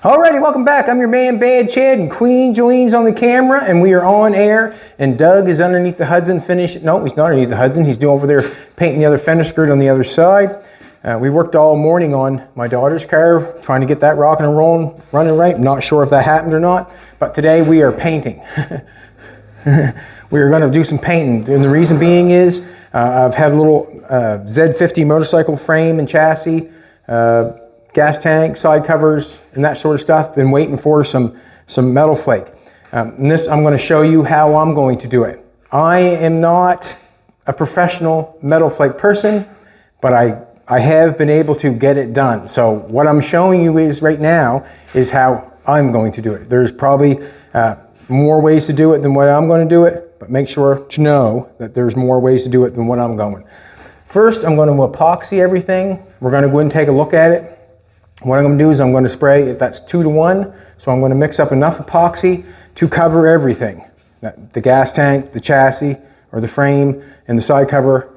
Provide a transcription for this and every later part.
Alrighty, welcome back. I'm your man Bad Chad, and Queen Jolene's on the camera, and we are on air. And Doug is underneath the Hudson no, he's not underneath the Hudson. He's doing over there painting the other fender skirt on the other side. We worked all morning on my daughter's car, trying to get that rocking and rolling, running right. I'm not sure if that happened or not, but today we are painting. We are going to do some painting, and the reason being is I've had a little Z50 motorcycle frame and chassis, gas tank, side covers, and that sort of stuff. Been waiting for some metal flake. And this, I'm going to show you how I'm going to do it. I am not a professional metal flake person, but I have been able to get it done. So what I'm showing you is right now is how I'm going to do it. There's probably more ways to do it than what I'm going to do it, but make sure to know that there's more ways to do it than what I'm going. First, I'm going to epoxy everything. We're going to go and take a look at it. What I'm going to do is I'm going to spray, that's 2 to 1, so I'm going to mix up enough epoxy to cover everything. The gas tank, the chassis, or the frame, and the side cover,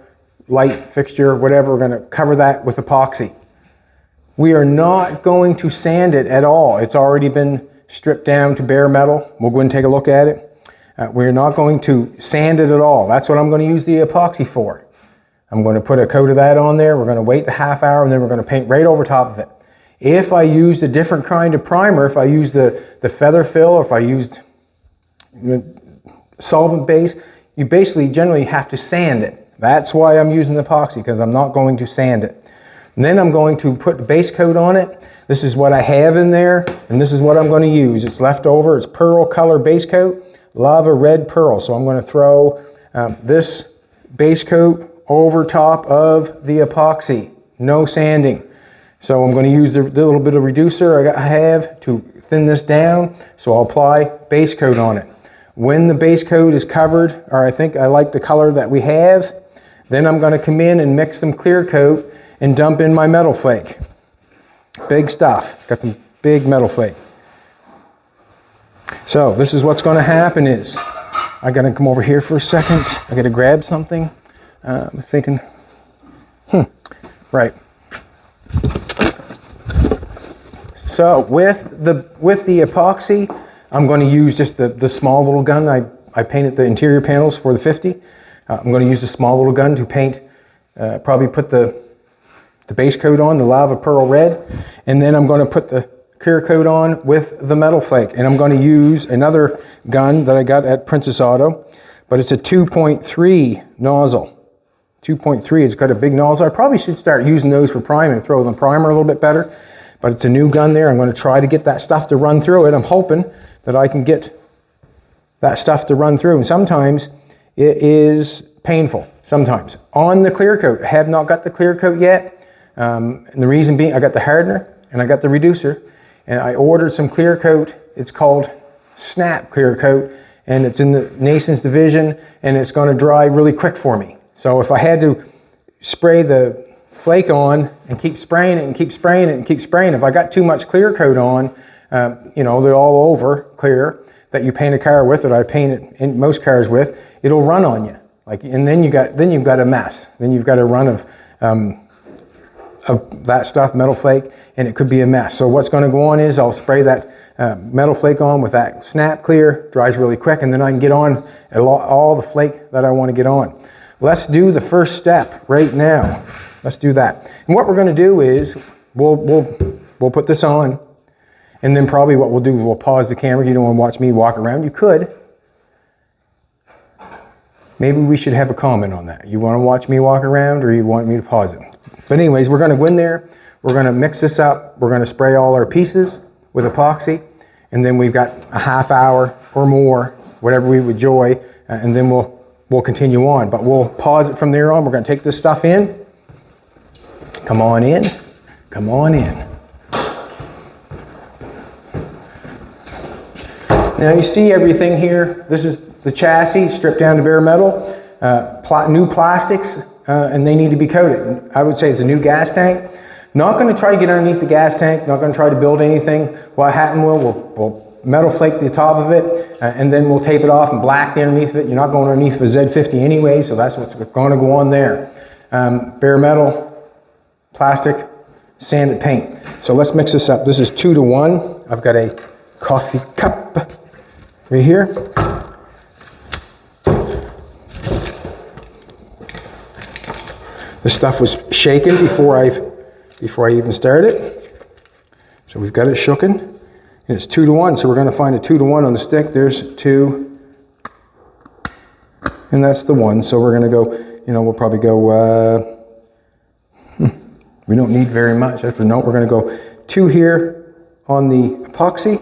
light fixture, whatever, we're going to cover that with epoxy. We are not going to sand it at all. It's already been stripped down to bare metal. We'll go and take a look at it. We're not going to sand it at all. That's what I'm going to use the epoxy for. I'm going to put a coat of that on there. We're going to wait the half hour, and then we're going to paint right over top of it. If I used a different kind of primer, if I used the feather fill, or if I used solvent base, you basically generally have to sand it. That's why I'm using the epoxy, because I'm not going to sand it. And then I'm going to put the base coat on it. This is what I have in there, and this is what I'm going to use. It's leftover. It's pearl color base coat, lava red pearl. So I'm going to throw this base coat over top of the epoxy. No sanding. So I'm going to use the little bit of reducer I have to thin this down. So I'll apply base coat on it. When the base coat is covered, or I think I like the color that we have, then I'm going to come in and mix some clear coat and dump in my metal flake. Big stuff. Got some big metal flake. So this is what's going to happen is, I'm going to come over here for a second. I got to grab something. I'm thinking, right. So with the epoxy, I'm going to use just the small little gun. I painted the interior panels for the 50. I'm going to use the small little gun to paint, probably put the base coat on, the lava pearl red, and then I'm going to put the clear coat on with the metal flake. And I'm going to use another gun that I got at Princess Auto, but it's a 2.3 nozzle. 2.3, it's got a big nozzle. I probably should start using those for priming, throw the primer a little bit better. But it's a new gun there. I'm going to try to get that stuff to run through it. I'm hoping that I can get that stuff to run through. And sometimes it is painful. Sometimes. On the clear coat, I have not got the clear coat yet. And the reason being, I got the hardener and I got the reducer. And I ordered some clear coat. It's called Snap Clear Coat. And it's in the Nason's division. And it's going to dry really quick for me. So if I had to spray the flake on and keep spraying it and keep spraying it and keep spraying. If I got too much clear coat on, they're all over clear that you paint a car with, that I paint it in most cars with, it'll run on you. And then you've got a mess. Then you've got a run of that stuff, metal flake, and it could be a mess. So what's going to go on is I'll spray that metal flake on with that Snap Clear, dries really quick, and then I can get on all the flake that I want to get on. Let's do the first step right now. Let's do that. And what we're going to do is we'll put this on, and then probably what we'll do, we'll pause the camera. You don't want to watch me walk around. You could. Maybe we should have a comment on that. You want to watch me walk around, or you want me to pause it? But anyways, we're going to go in there. We're going to mix this up. We're going to spray all our pieces with epoxy, and then we've got a half hour or more, whatever we would enjoy, and then we'll continue on. But we'll pause it from there on. We're going to take this stuff in. Come on in. Come on in. Now you see everything here. This is the chassis stripped down to bare metal. New plastics, and they need to be coated. I would say it's a new gas tank. Not going to try to get underneath the gas tank. Not going to try to build anything. What happened we'll metal flake the top of it, and then we'll tape it off and black the underneath of it. You're not going underneath the Z50 anyway, so that's what's going to go on there. Bare metal, plastic, sanded paint. So let's mix this up. This is 2 to 1. I've got a coffee cup right here. This stuff was shaken before I even started. So we've got it shooken, and it's 2 to 1. So we're going to find a 2 to 1 on the stick. There's 2, and that's the 1. So we're going to go, you know, we'll probably go, we don't need very much. If no, we're going to go 2 here on the epoxy,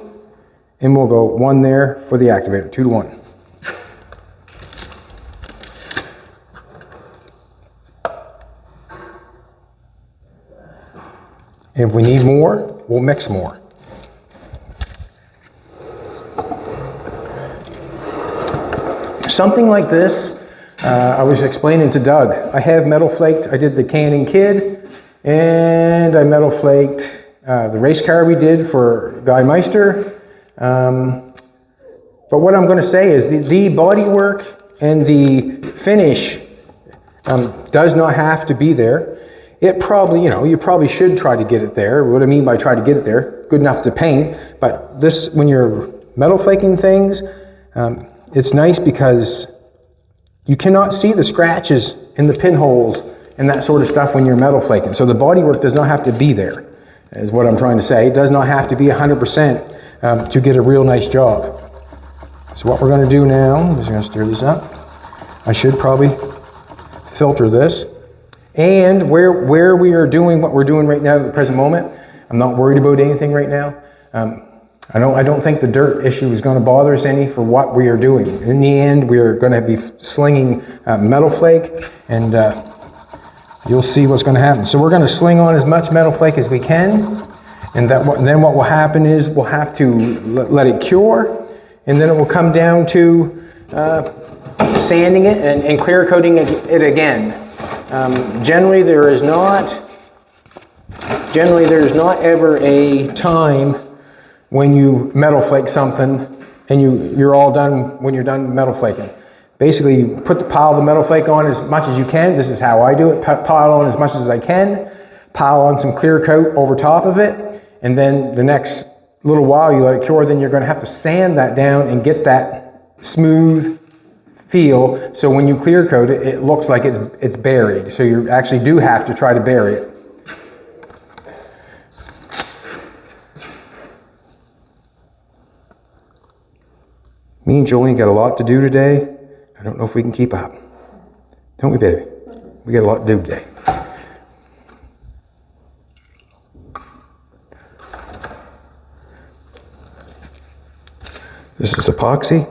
and we'll go 1 there for the activator, 2 to 1. And if we need more, we'll mix more. Something like this, I was explaining to Doug. I have metal flaked, I did the Canning Kid, and I metal flaked the race car we did for Guy Meister. But what I'm going to say is the body work and the finish does not have to be there. It probably, you know, you probably should try to get it there. What I mean by try to get it there, good enough to paint. But this, when you're metal flaking things, it's nice because you cannot see the scratches in the pinholes and that sort of stuff when you're metal flaking. So the body work does not have to be there, is what I'm trying to say. It does not have to be 100% to get a real nice job. So what we're going to do now, I'm just going to stir this up. I should probably filter this. And where we are doing what we're doing right now at the present moment, I'm not worried about anything right now. I don't think the dirt issue is going to bother us any for what we are doing. In the end, we are going to be slinging metal flake, and you'll see what's going to happen. So we're going to sling on as much metal flake as we can, and then what will happen is we'll have to let it cure, and then it will come down to sanding it and clear coating it again. Generally, there is not ever a time when you metal flake something and you're all done when you're done metal flaking. Basically, you put the pile of the metal flake on as much as you can. This is how I do it. Pile on as much as I can. Pile on some clear coat over top of it, and then the next little while you let it cure. Then you're going to have to sand that down and get that smooth feel, so when you clear coat it, it looks like it's buried. So you actually do have to try to bury it. Me and Jolene got a lot to do today. I don't know if we can keep up. Don't we, baby? We got a lot to do today. This is epoxy.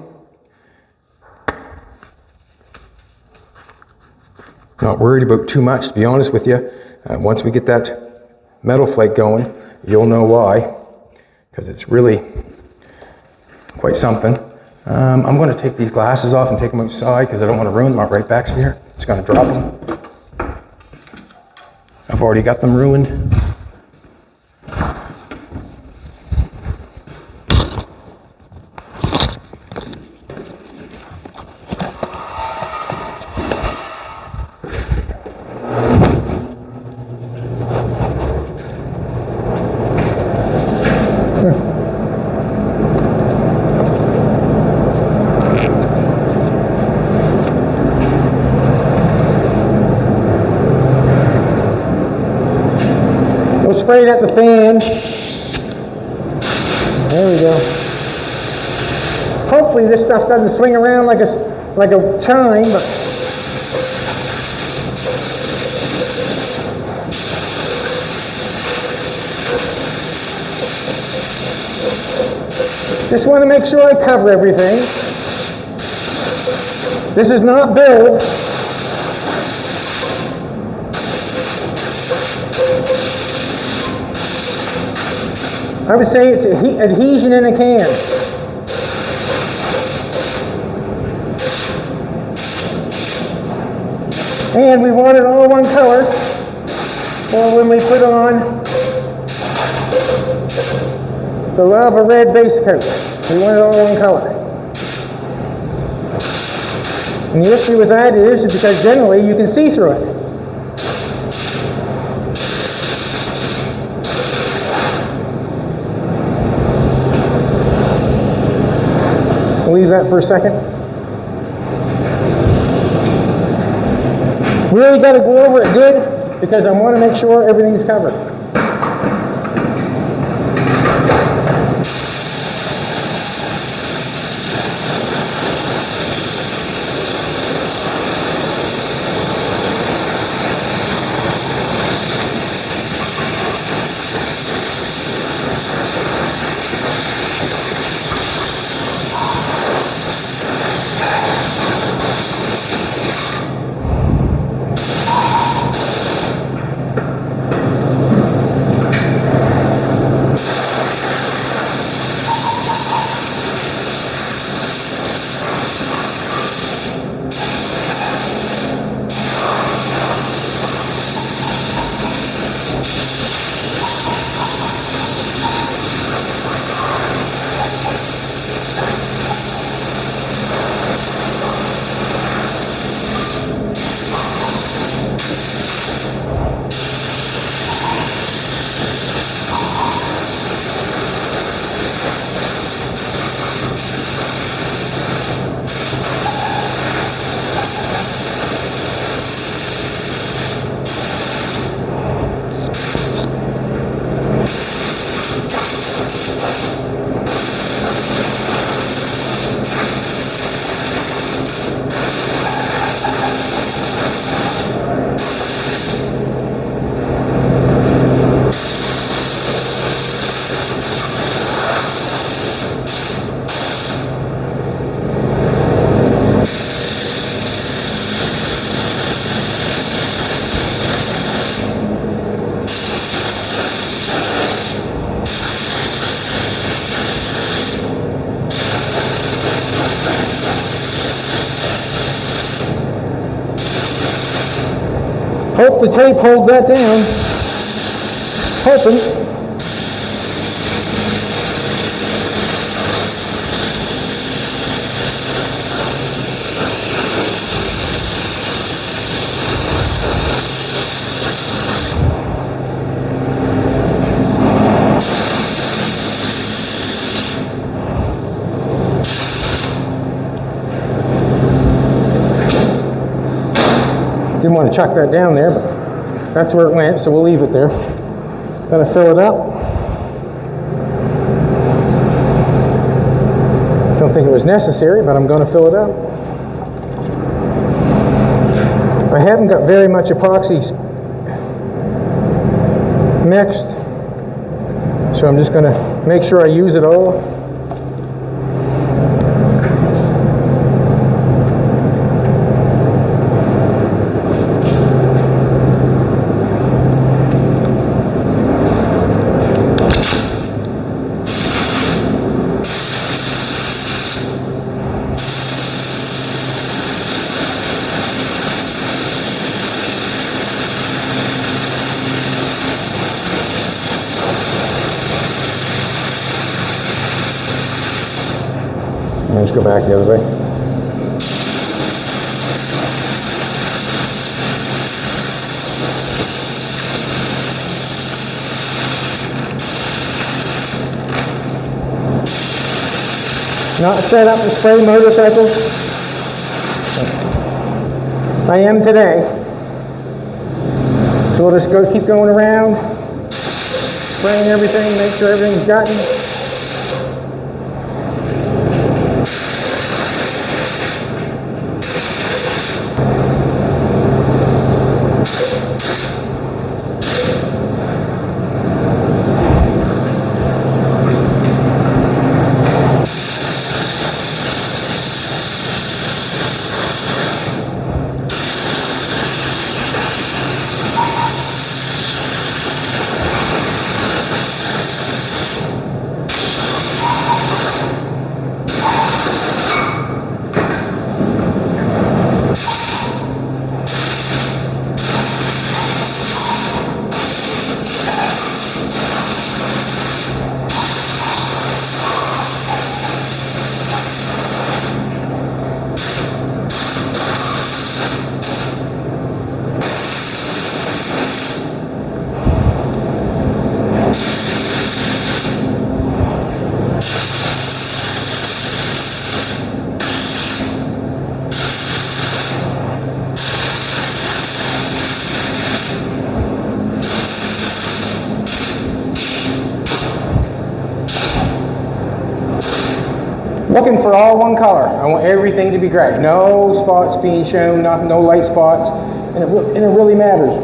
Not worried about too much, to be honest with you. Once we get that metal flake going, you'll know why, because it's really quite something. I'm going to take these glasses off and take them outside because I don't want to ruin them. Right back here. It's going to drop them. I've already got them ruined. Spraying at the fan. There we go. Hopefully this stuff doesn't swing around like a chime, but just want to make sure I cover everything. This is not build. I would say it's adhesion in a can. And we want it all one color, or when we put on the lava red base coat, we want it all one color. And the issue with that is because generally you can see through it. We'll leave that for a second. Really got to go over it good because I want to make sure everything's covered. Hope the tape holds that down. Hoping. Didn't want to chuck that down there, but that's where it went, so we'll leave it there. Gonna fill it up. Don't think it was necessary, but I'm gonna fill it up. I haven't got very much epoxy mixed, so I'm just gonna make sure I use it all. Let's go back the other way. Not set up to spray motorcycles. I am today. So we'll just keep going around, spraying everything, make sure everything's gotten. Looking for all one color. I want everything to be gray. No spots being shown, no light spots, and it really matters.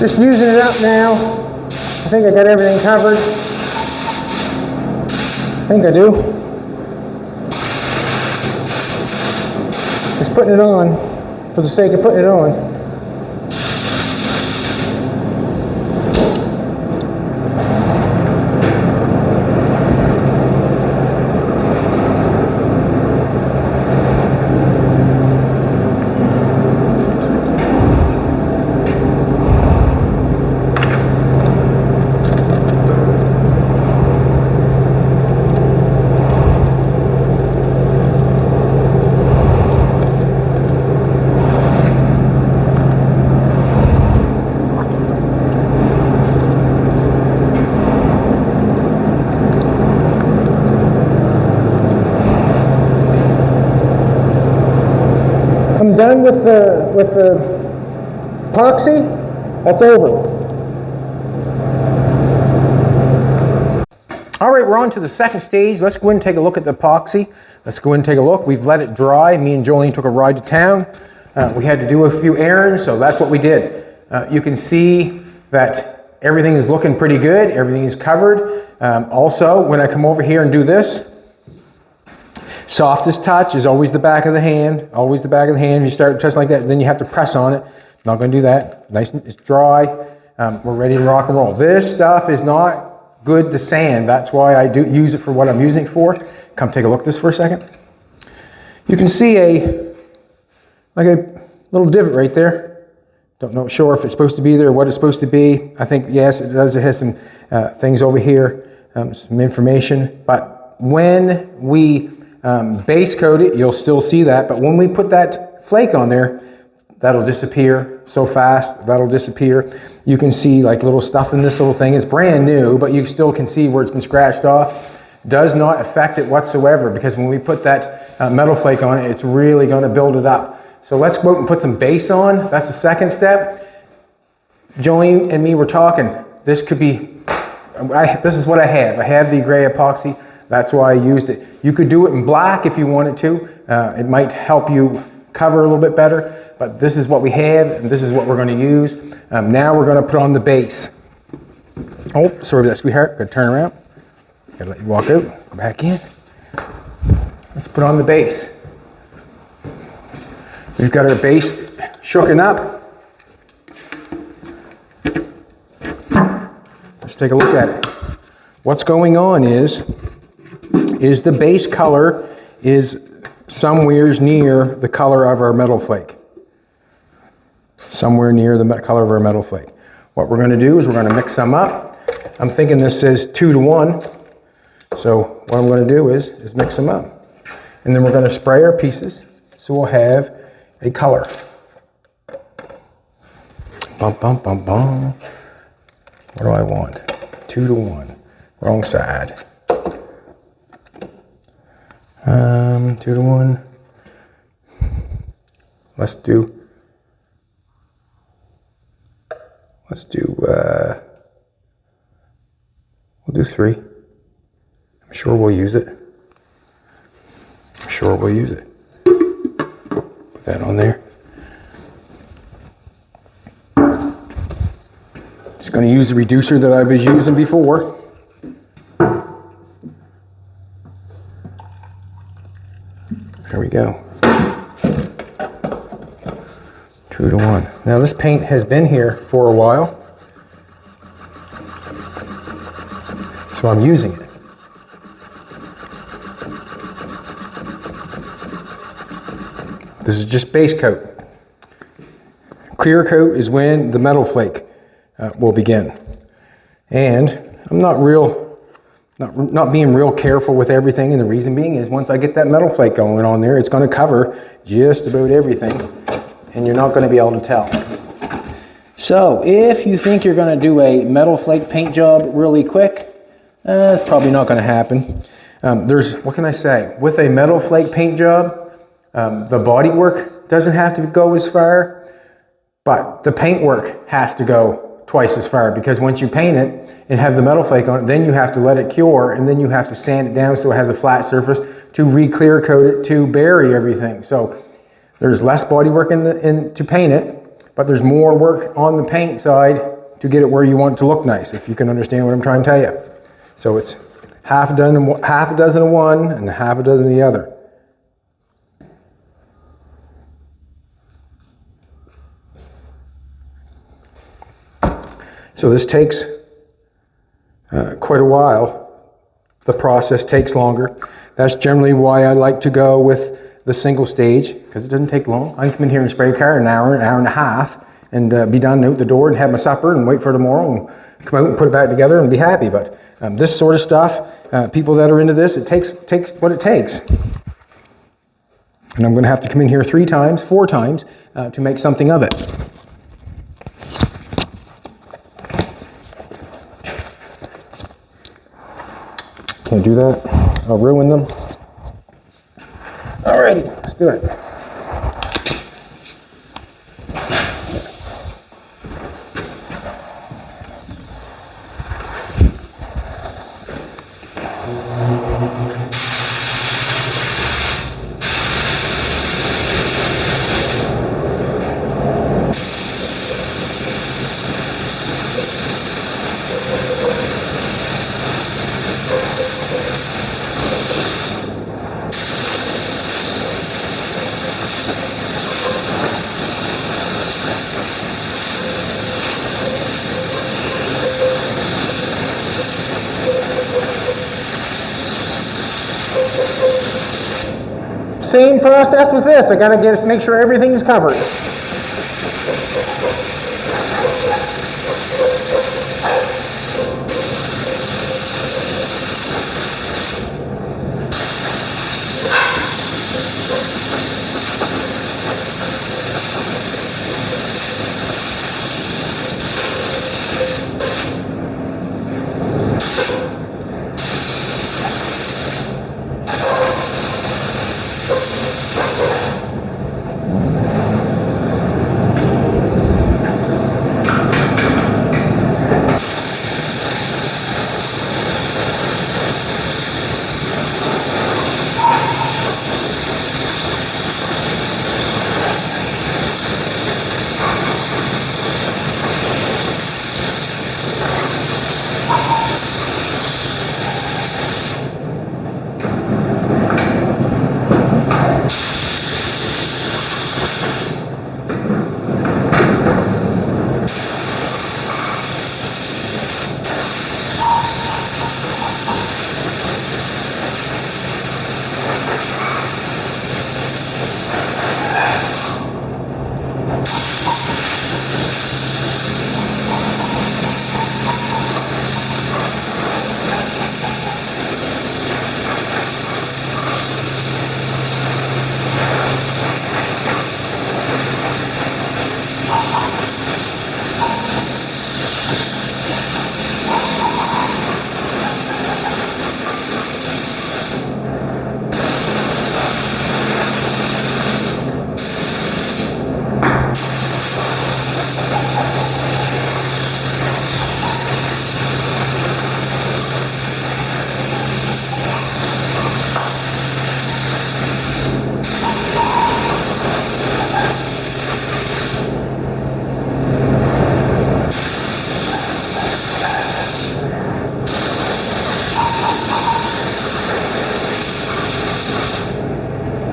Just using it up now. I think I got everything covered. I think I do. Just putting it on for the sake of putting it on. I'm done with the epoxy. That's over. All right, we're on to the second stage. Let's go in and take a look at the epoxy. Let's go in and take a look. We've let it dry. Me and Jolene took a ride to town. We had to do a few errands, so that's what we did. You can see that everything is looking pretty good. Everything is covered. Also, when I come over here and do this, softest touch is always the back of the hand, always the back of the hand. If you start touching like that, then you have to press on it. Not going to do that. Nice and it's dry. We're ready to rock and roll. This stuff is not good to sand. That's why I do use it for what I'm using it for. Come take a look at this for a second. You can see a little divot right there. Don't know sure if it's supposed to be there or what it's supposed to be. I think yes, it does. It has some things over here, some information. But when we base coat it, you'll still see that, but when we put that flake on there, that'll disappear so fast, that'll disappear. You can see like little stuff in this little thing. It's brand new, but you still can see where it's been scratched off. Does not affect it whatsoever, because when we put that metal flake on it, it's really going to build it up. So let's go out and put some base on. That's the second step. Jolene and me were talking. This could be, this is what I have. I have the gray epoxy. That's why I used it. You could do it in black if you wanted to. It might help you cover a little bit better, but this is what we have, and this is what we're going to use. Now we're going to put on the base. Oh, sorry about that, sweetheart. Gotta turn around. Gotta let you walk out. Go back in. Let's put on the base. We've got our base shooken up. Let's take a look at it. What's going on is the base color is somewhere near the color of our metal flake. Somewhere near the color of our metal flake. What we're going to do is we're going to mix some up. I'm thinking this says 2 to 1. So what I'm going to do is mix them up. And then we're going to spray our pieces so we'll have a color. Bum, bum, bum, bum. What do I want? 2 to 1. Wrong side. 2 to 1. Let's do we'll do 3. I'm sure we'll use it. I'm sure we'll use it. Put that on there. Just going to use the reducer that I was using before. There we go. 2 to 1. Now this paint has been here for a while, so I'm using it. This is just base coat. clear coat is when the metal flake will begin. And I'm not being real careful with everything, and the reason being is once I get that metal flake going on there, it's going to cover just about everything, and you're not going to be able to tell. So if you think you're going to do a metal flake paint job really quick, it's probably not going to happen. What can I say? With a metal flake paint job, the body work doesn't have to go as far, but the paint work has to go twice as far, because once you paint it and have the metal flake on it, then you have to let it cure, and then you have to sand it down so it has a flat surface to re-clear coat it to bury everything. So there's less body work to paint it, but there's more work on the paint side to get it where you want it to look nice, if you can understand what I'm trying to tell you. So it's half a dozen of one and half a dozen of the other. So this takes quite a while. The process takes longer. That's generally why I like to go with the single stage, because it doesn't take long. I can come in here and spray car an hour and a half, and be done out the door and have my supper and wait for tomorrow and come out and put it back together and be happy. But this sort of stuff, people that are into this, it takes what it takes. And I'm going to have to come in here 3 times, 4 times to make something of it. Can't do that. I'll ruin them. Alrighty, let's do it. Same process with this. I gotta make sure everything's covered.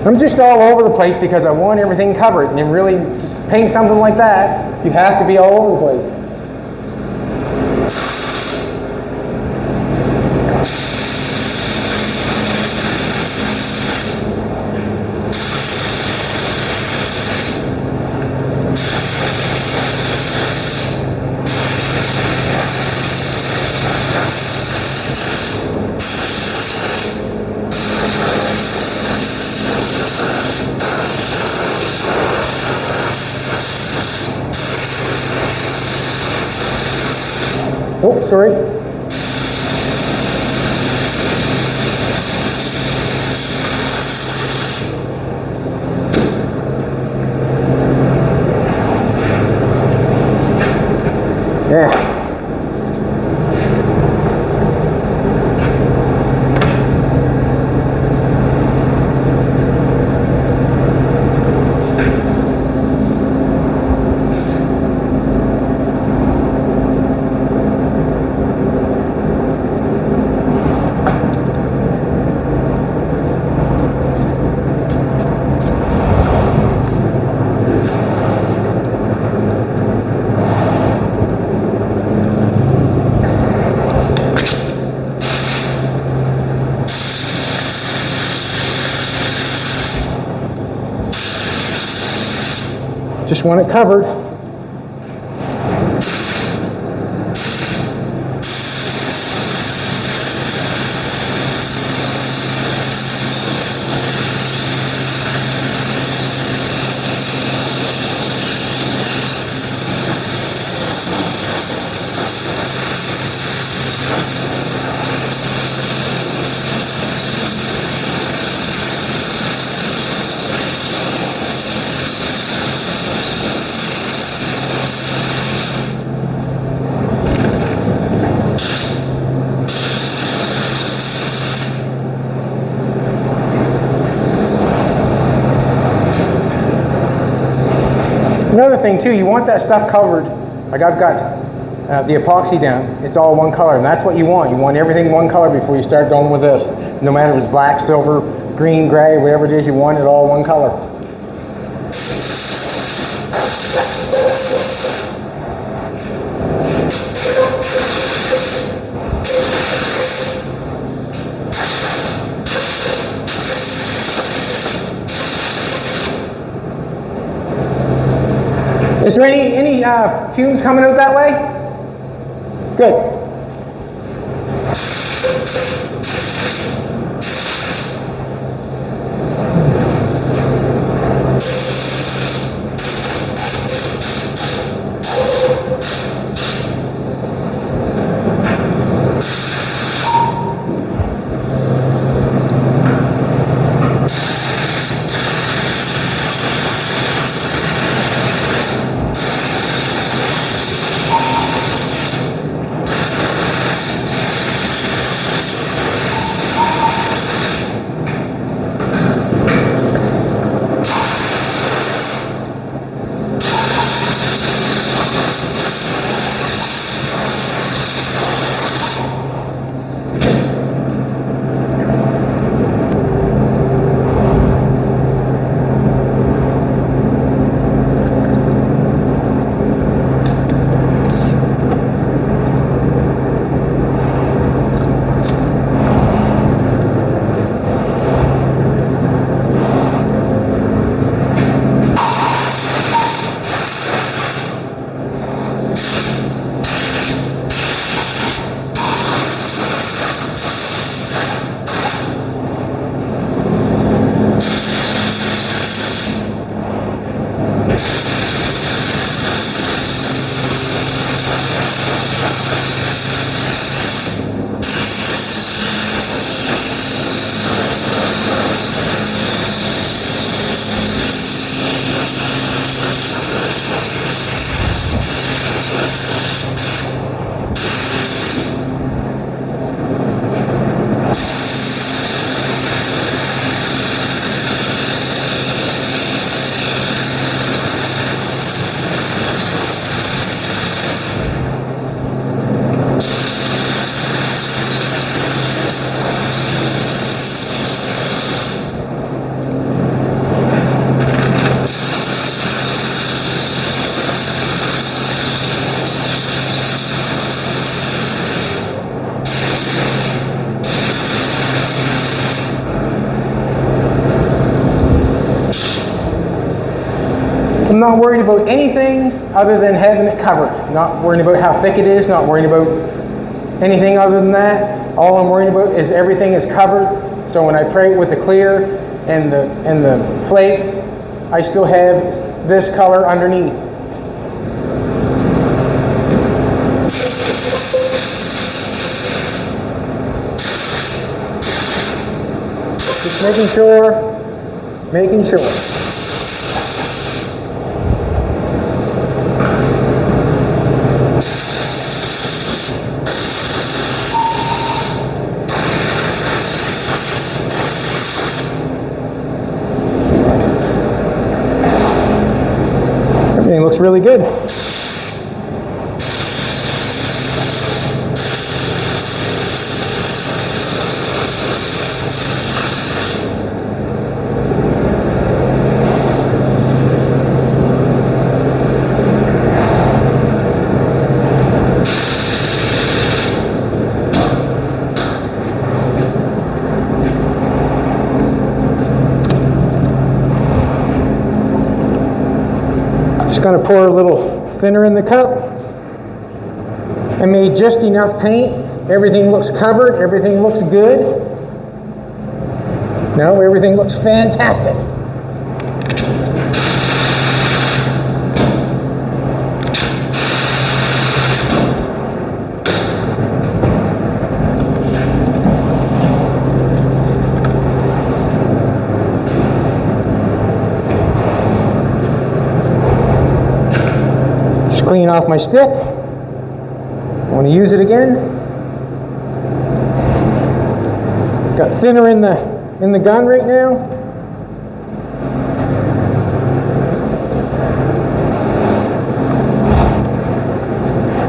I'm just all over the place because I want everything covered, and really just paint something like that, you have to be all over the place. Oh, sorry. Yeah. Just want it covered. Another thing too, you want that stuff covered. Like I've got the epoxy down, it's all one color, and that's what you want. You want everything one color before you start going with this. No matter if it's black, silver, green, gray, whatever it is, you want it all one color. Is there any fumes coming out that way? Good. I'm not worried about anything other than having it covered. Not worrying about how thick it is, not worrying about anything other than that. All I'm worried about is everything is covered. So when I spray it with the clear and the flake, I still have this color underneath. Making sure. Everything looks really good. Just going to pour a little thinner in the cup. I made just enough paint. Everything looks covered. Everything looks good. No, everything looks fantastic. Clean off my stick. I want to use it again. Got thinner in the gun right now.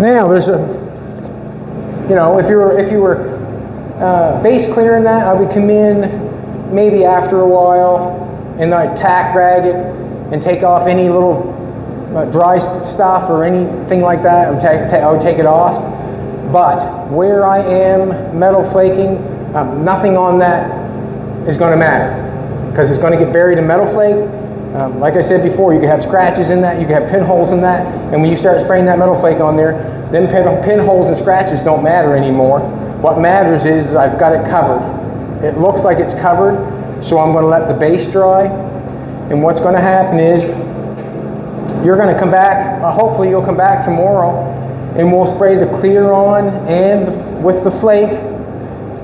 Now there's a, you know, if you were base clearing that, I would come in maybe after a while and I'd tack rag it and take off any little dry stuff or anything like that. I would take it off. But where I am metal flaking, nothing on that is going to matter because it's going to get buried in metal flake. Like I said before, you could have scratches in that, you could have pinholes in that, and when you start spraying that metal flake on there, then pinholes and scratches don't matter anymore. What matters is I've got it covered. It looks like it's covered, so I'm going to let the base dry, and what's going to happen is you're going to come back, hopefully you'll come back tomorrow and we'll spray the clear on and with the flake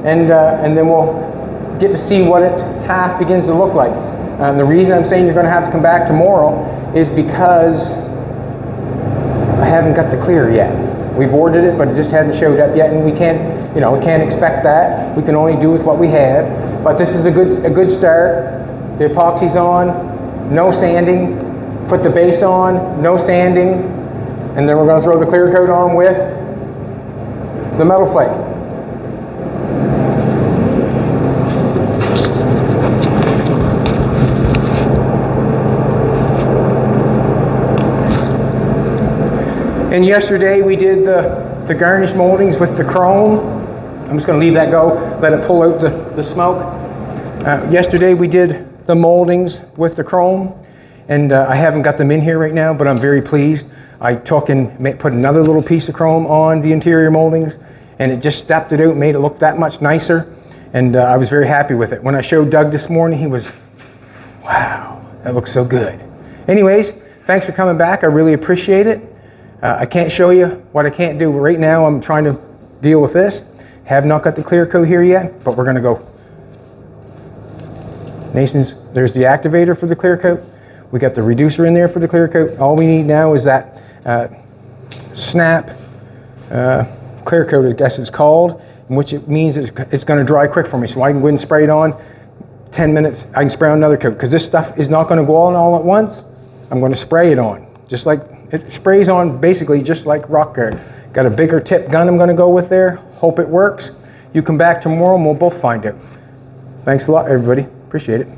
and then we'll get to see what its half begins to look like. The reason I'm saying you're going to have to come back tomorrow is because I haven't got the clear yet. We've ordered it, but it just hasn't showed up yet, and we can't, you know, we can't expect that. We can only do with what we have. But this is a good start. The epoxy's on, no sanding. Put the base on, no sanding, and then we're going to throw the clear coat on with the metal flake. And yesterday we did the garnish moldings with the chrome. I'm just going to leave that go, let it pull out the smoke. Yesterday we did the moldings with the chrome. And I haven't got them in here right now, but I'm very pleased. I took and put another little piece of chrome on the interior moldings, and it just stepped it out, made it look that much nicer. And I was very happy with it. When I showed Doug this morning, he was, wow, that looks so good. Anyways, thanks for coming back. I really appreciate it. I can't show you what I can't do. Right now, I'm trying to deal with this. Have not got the clear coat here yet, but we're going to go. Nason's, there's the activator for the clear coat. We got the reducer in there for the clear coat. All we need now is that snap clear coat, I guess it's called, which it means it's going to dry quick for me. So I can go and spray it on 10 minutes. I can spray on another coat because this stuff is not going to go on all at once. I'm going to spray it on just like it sprays on, basically just like rock guard. Got a bigger tip gun I'm going to go with there. Hope it works. You come back tomorrow and we'll both find out. Thanks a lot, everybody. Appreciate it.